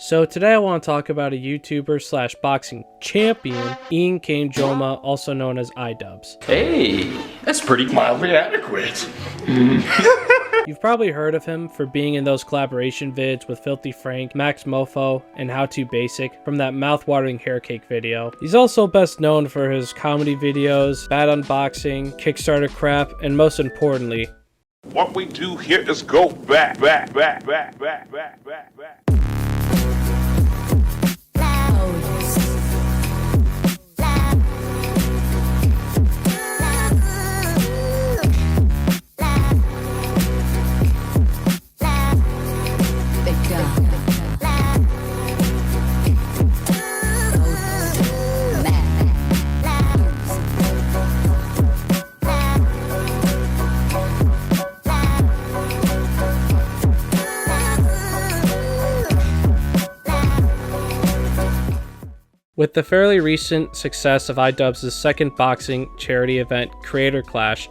So today I want to talk about a YouTuber slash boxing champion, Ian Joma, also known as iDubbbz. Hey, that's pretty mildly adequate. You've probably heard of him for being in those collaboration vids with Filthy Frank, Max Mofo, and How To Basic from that mouth-watering hair cake video. He's also best known for his comedy videos, bad unboxing, Kickstarter crap, and most importantly, what we do here is go back. With the fairly recent success of iDubbbz's second boxing charity event, Creator Clash,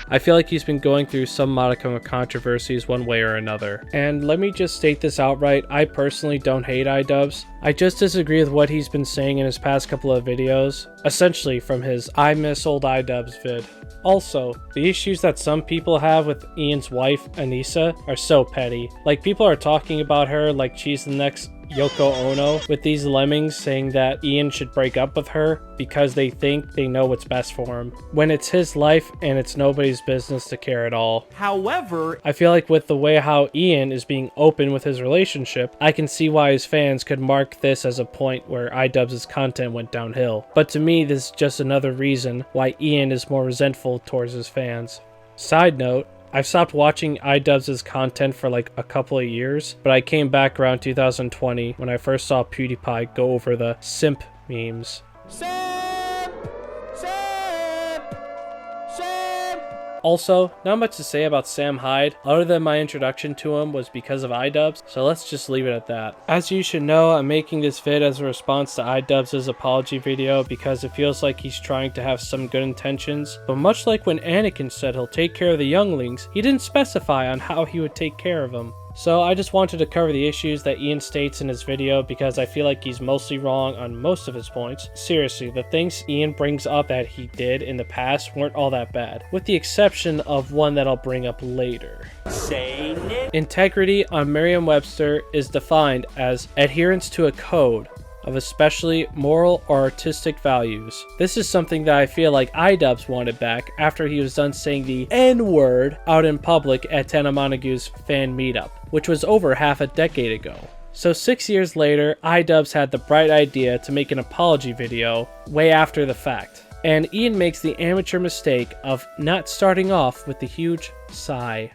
I feel like he's been going through some modicum of controversies one way or another. And let me just state this outright, I personally don't hate iDubbbz. I just disagree with what he's been saying in his past couple of videos, essentially from his I Miss Old iDubbbz vid. Also, the issues that some people have with Ian's wife, Anissa, are so petty. Like, people are talking about her like she's the next Yoko Ono, with these lemmings saying that Ian should break up with her because they think they know what's best for him, when it's his life and it's nobody's business to care at all. However, I feel like with the way how Ian is being open with his relationship, I can see why his fans could mark this as a point where iDubbbz's content went downhill. But to me, this is just another reason why Ian is more resentful towards his fans. Side note, I've stopped watching iDubbbz's content for like a couple of years, but I came back around 2020 when I first saw PewDiePie go over the simp memes. Also, not much to say about Sam Hyde, other than my introduction to him was because of iDubbbz, so let's just leave it at that. As you should know, I'm making this vid as a response to iDubbbz's apology video because it feels like he's trying to have some good intentions, but much like when Anakin said he'll take care of the younglings, he didn't specify on how he would take care of them. So I just wanted to cover the issues that Ian states in his video because I feel like he's mostly wrong on most of his points. Seriously, the things Ian brings up that he did in the past weren't all that bad, with the exception of one that I'll bring up later. Integrity on Merriam-Webster is defined as adherence to a code of especially moral or artistic values. This is something that I feel like iDubbbz wanted back after he was done saying the N-word out in public at Tana Montague's fan meetup, which was over half a decade ago. So 6 years later, iDubbbz had the bright idea to make an apology video way after the fact. And Ian makes the amateur mistake of not starting off with the huge sigh.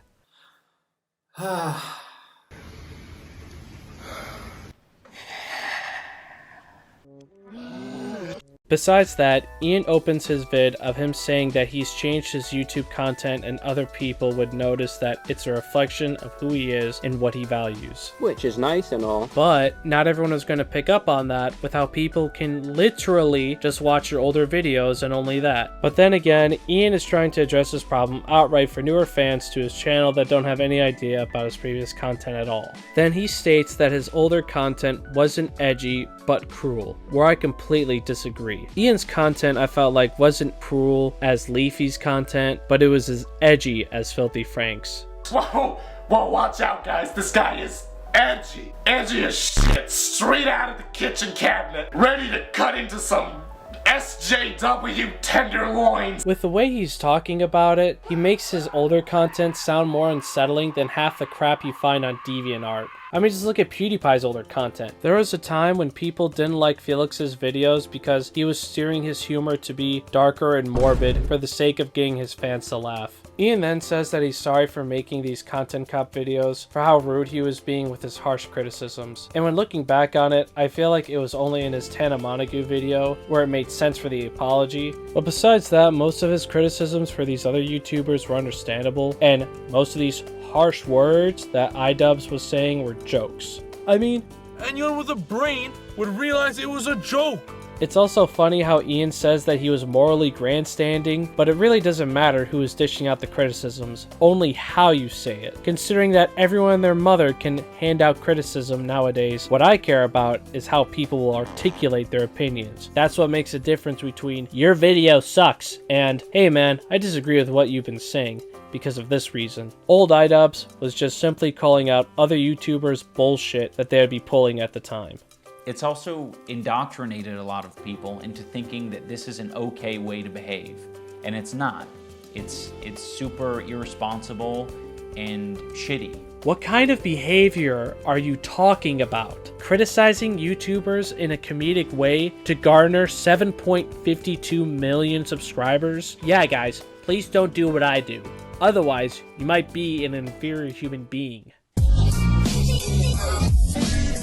Besides that, Ian opens his vid of him saying that he's changed his YouTube content and other people would notice that it's a reflection of who he is and what he values. Which is nice and all. But not everyone is going to pick up on that with how people can literally just watch your older videos and only that. But then again, Ian is trying to address this problem outright for newer fans to his channel that don't have any idea about his previous content at all. Then he states that his older content wasn't edgy but cruel, where I completely disagree. Ian's content I felt like wasn't cruel as Leafy's content, but it was as edgy as Filthy Frank's. Whoa, watch out guys, this guy is edgy. Edgy as shit, straight out of the kitchen cabinet, ready to cut into some SJW tenderloins. With the way he's talking about it, he makes his older content sound more unsettling than half the crap you find on DeviantArt. I mean, just look at PewDiePie's older content. There was a time when people didn't like Felix's videos because he was steering his humor to be darker and morbid for the sake of getting his fans to laugh. Ian then says that he's sorry for making these content cop videos, for how rude he was being with his harsh criticisms. And when looking back on it, I feel like it was only in his Tana Montague video where it made sense for the apology. But besides that, most of his criticisms for these other YouTubers were understandable, and most of these harsh words that iDubbbz was saying were jokes. I mean, anyone with a brain would realize it was a joke. It's also funny how Ian says that he was morally grandstanding, but it really doesn't matter who is dishing out the criticisms, only how you say it. Considering that everyone and their mother can hand out criticism nowadays, what I care about is how people will articulate their opinions. That's what makes a difference between "your video sucks" and "hey man, I disagree with what you've been saying because of this reason." Old iDubbbz was just simply calling out other YouTubers' bullshit that they would be pulling at the time. It's also indoctrinated a lot of people into thinking that this is an okay way to behave, and it's not. It's super irresponsible and shitty. What kind of behavior are you talking about? Criticizing YouTubers in a comedic way to garner 7.52 million subscribers? Yeah guys, please don't do what I do. Otherwise, you might be an inferior human being.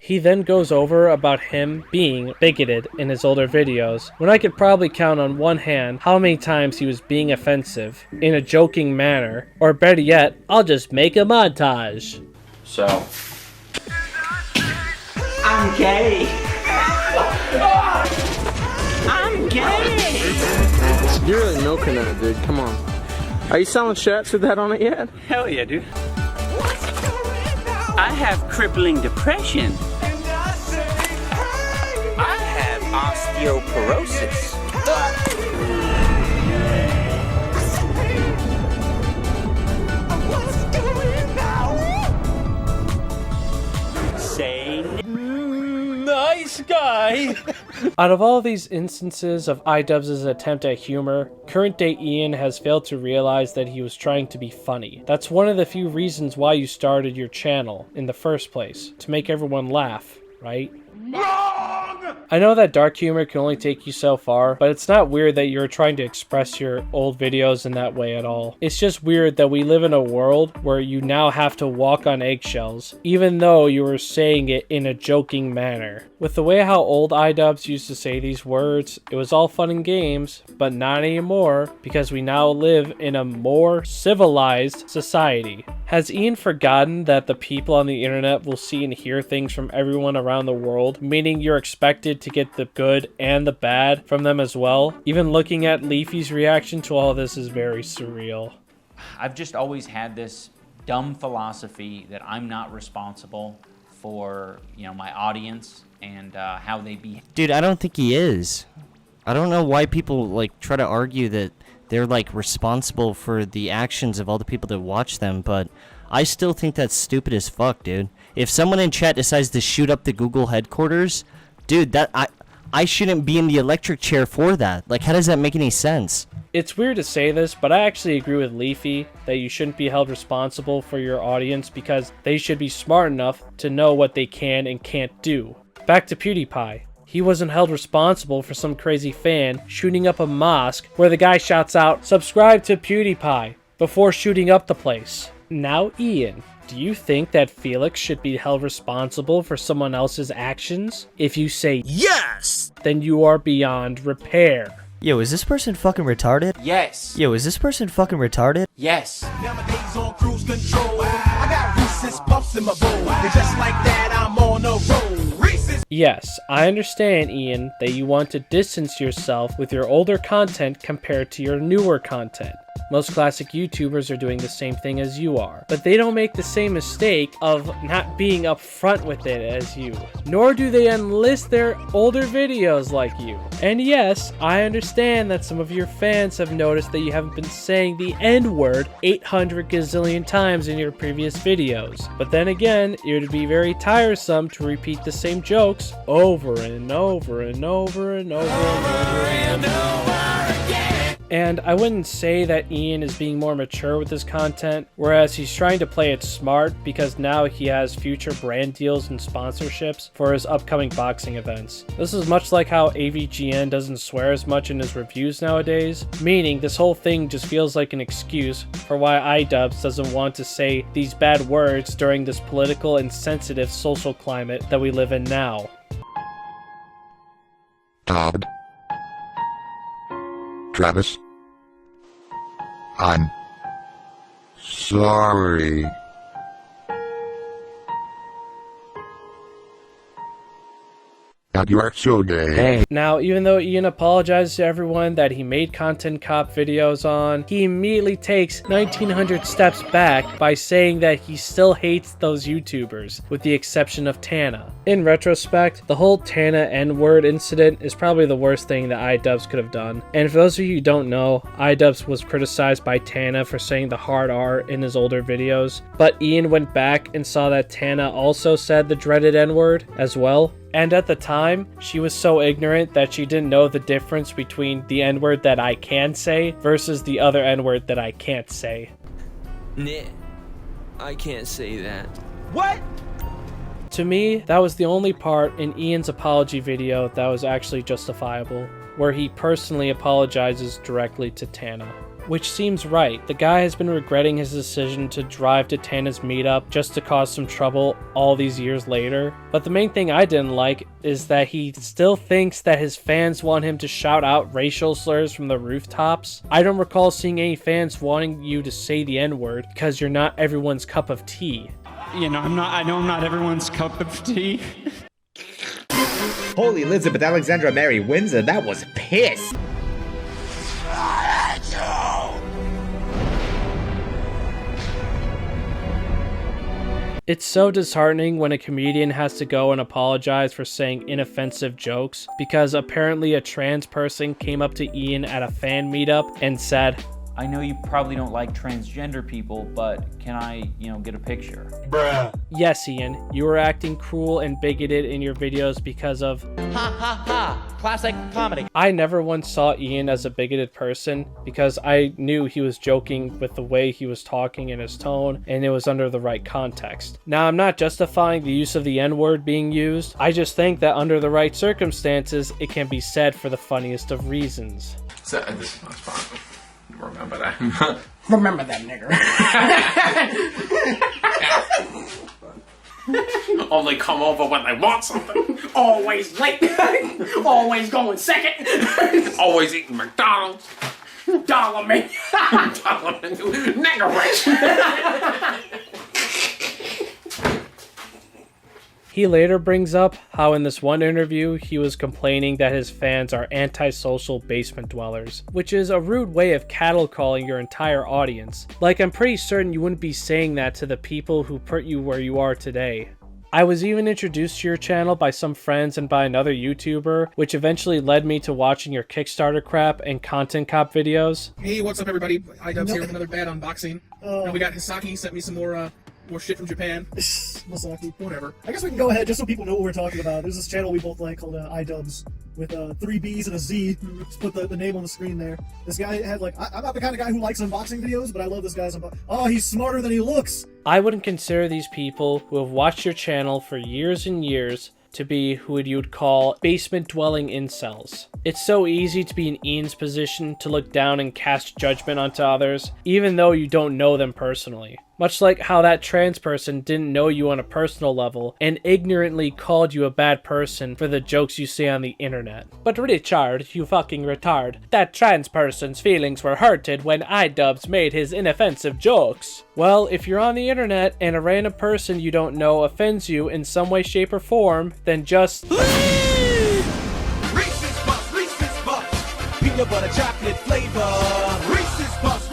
He then goes over about him being bigoted in his older videos, when I could probably count on one hand how many times he was being offensive in a joking manner, or better yet, I'll just make a montage. So, I'm gay. I'm gay. You're really milking that, dude. Come on. Are you selling shirts with that on it yet? Hell yeah, dude. I have crippling depression. I have osteoporosis. Say nice guy. Out of all these instances of iDubbbz's attempt at humor, current day Ian has failed to realize that he was trying to be funny. That's one of the few reasons why you started your channel in the first place, to make everyone laugh, right? Wrong! I know that dark humor can only take you so far, but it's not weird that you're trying to express your old videos in that way at all. It's just weird that we live in a world where you now have to walk on eggshells, even though you were saying it in a joking manner. With the way how old iDubbbz used to say these words, it was all fun and games, but not anymore, because we now live in a more civilized society. Has Ian forgotten that the people on the internet will see and hear things from everyone around the world, meaning you're expected to get the good and the bad from them as well? Even looking at Leafy's reaction to all this is very surreal. I've just always had this dumb philosophy that I'm not responsible for, you know, my audience and how they behave. Dude, I don't think he is. I don't know why people like try to argue that they're like responsible for the actions of all the people that watch them, but I still think that's stupid as fuck, dude. If someone in chat decides to shoot up the Google headquarters, dude, that I shouldn't be in the electric chair for that. Like, how does that make any sense? It's weird to say this, but I actually agree with Leafy that you shouldn't be held responsible for your audience because they should be smart enough to know what they can and can't do. Back to PewDiePie. He wasn't held responsible for some crazy fan shooting up a mosque where the guy shouts out, "Subscribe to PewDiePie," before shooting up the place. Now Ian, do you think that Felix should be held responsible for someone else's actions? If you say yes, then you are beyond repair. Yo, is this person fucking retarded? Yes. Yo, is this person fucking retarded? Yes. Nowadays on cruise control, I got Reese's Puffs in my bowl, and just like that I'm on a roll. Reese's. Yes, I understand, Ian, that you want to distance yourself with your older content compared to your newer content. Most classic YouTubers are doing the same thing as you are, but they don't make the same mistake of not being upfront with it as you, nor do they enlist their older videos like you. And yes, I understand that some of your fans have noticed that you haven't been saying the N-word 800 gazillion times in your previous videos, but then again, it would be very tiresome to repeat the same jokes over and over and over and over and over again. And I wouldn't say that Ian is being more mature with his content, whereas he's trying to play it smart because now he has future brand deals and sponsorships for his upcoming boxing events. This is much like how AVGN doesn't swear as much in his reviews nowadays, meaning this whole thing just feels like an excuse for why iDubbbz doesn't want to say these bad words during this political and sensitive social climate that we live in now. Todd. Travis. I'm sorry. You are so gay. Now, even though Ian apologizes to everyone that he made content cop videos on, he immediately takes 1900 steps back by saying that he still hates those YouTubers, with the exception of Tana. In retrospect, the whole Tana N-word incident is probably the worst thing that iDubbbz could have done. And for those of you who don't know, iDubbbz was criticized by Tana for saying the hard R in his older videos, but Ian went back and saw that Tana also said the dreaded N-word as well. And at the time, she was so ignorant that she didn't know the difference between the N-word that I can say versus the other N-word that I can't say. Nah, I can't say that. What? To me, that was the only part in Ian's apology video that was actually justifiable, where he personally apologizes directly to Tana. Which seems right. The guy has been regretting his decision to drive to Tana's meetup just to cause some trouble all these years later. But the main thing I didn't like is that he still thinks that his fans want him to shout out racial slurs from the rooftops. I don't recall seeing any fans wanting you to say the N-word because you're not everyone's cup of tea. You know, I know I'm not everyone's cup of tea. Holy Elizabeth Alexandra Mary Windsor, that was piss. It's so disheartening when a comedian has to go and apologize for saying inoffensive jokes because apparently a trans person came up to Ian at a fan meetup and said, I know you probably don't like transgender people, but can I, get a picture? Bruh. Yes, Ian, you were acting cruel and bigoted in your videos because of Ha ha ha, classic comedy. I never once saw Ian as a bigoted person because I knew he was joking with the way he was talking and his tone, and it was under the right context. Now, I'm not justifying the use of the N-word being used. I just think that under the right circumstances, it can be said for the funniest of reasons. So, this is not fun. Remember that. Remember that nigger. Only come over when they want something. Always late. Always going second. Always eating McDonald's. Dollar menu. Dollar menu. Nigger race. He later brings up how in this one interview he was complaining that his fans are antisocial basement dwellers, which is a rude way of cattle calling your entire audience. Like, I'm pretty certain you wouldn't be saying that to the people who put you where you are today. I was even introduced to your channel by some friends and by another YouTuber, which eventually led me to watching your Kickstarter crap and content cop videos. Hey, what's up everybody? iDubbbz here with another bad unboxing. Now we got Hisaki sent me some more shit from Japan. Masaki. Whatever. I guess we can go ahead just so people know what we're talking about. There's this channel we both like called iDubbbz with 3 B's and a Z. Just put the name on the screen there. This guy had I'm not the kind of guy who likes unboxing videos, but I love this guy's Oh, he's smarter than he looks. I wouldn't consider these people who have watched your channel for years and years to be who you'd call basement-dwelling incels. It's so easy to be in Ian's position to look down and cast judgment onto others, even though you don't know them personally. Much like how that trans person didn't know you on a personal level and ignorantly called you a bad person for the jokes you say on the internet. But Richard, you fucking retard, that trans person's feelings were hurted when iDubbbz made his inoffensive jokes. Well, if you're on the internet and a random person you don't know offends you in some way, shape, or form, then just Reese's Puffs, peanut butter chocolate flavor. Reese's Puffs,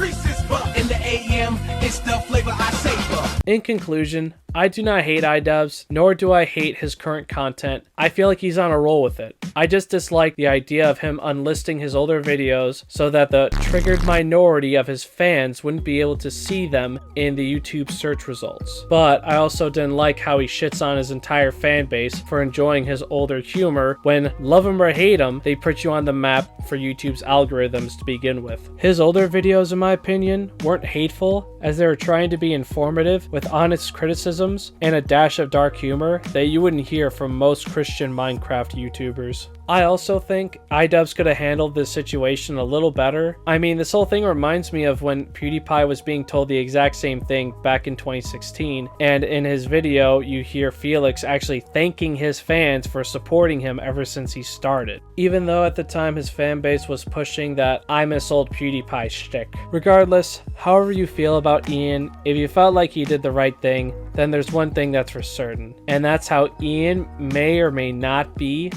in the AM, it's the flavor I savor. In conclusion, I do not hate iDubbbz, nor do I hate his current content. I feel like he's on a roll with it. I just dislike the idea of him unlisting his older videos so that the triggered minority of his fans wouldn't be able to see them in the YouTube search results. But I also didn't like how he shits on his entire fan base for enjoying his older humor when, love him or hate him, they put you on the map for YouTube's algorithms to begin with. His older videos, in my opinion, weren't hateful, as they were trying to be informative with honest criticisms and a dash of dark humor that you wouldn't hear from most Christian Minecraft YouTubers. viewers. I also think iDubbbz could have handled this situation a little better. I mean, this whole thing reminds me of when PewDiePie was being told the exact same thing back in 2016, and in his video you hear Felix actually thanking his fans for supporting him ever since he started, even though at the time his fan base was pushing that I miss old PewDiePie shtick. Regardless, however you feel about Ian, if you felt like he did the right thing, then there's one thing that's for certain, and that's how Ian may or may not be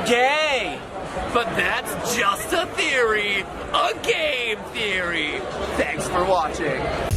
Gay, but that's just a theory, a game theory. Thanks for watching.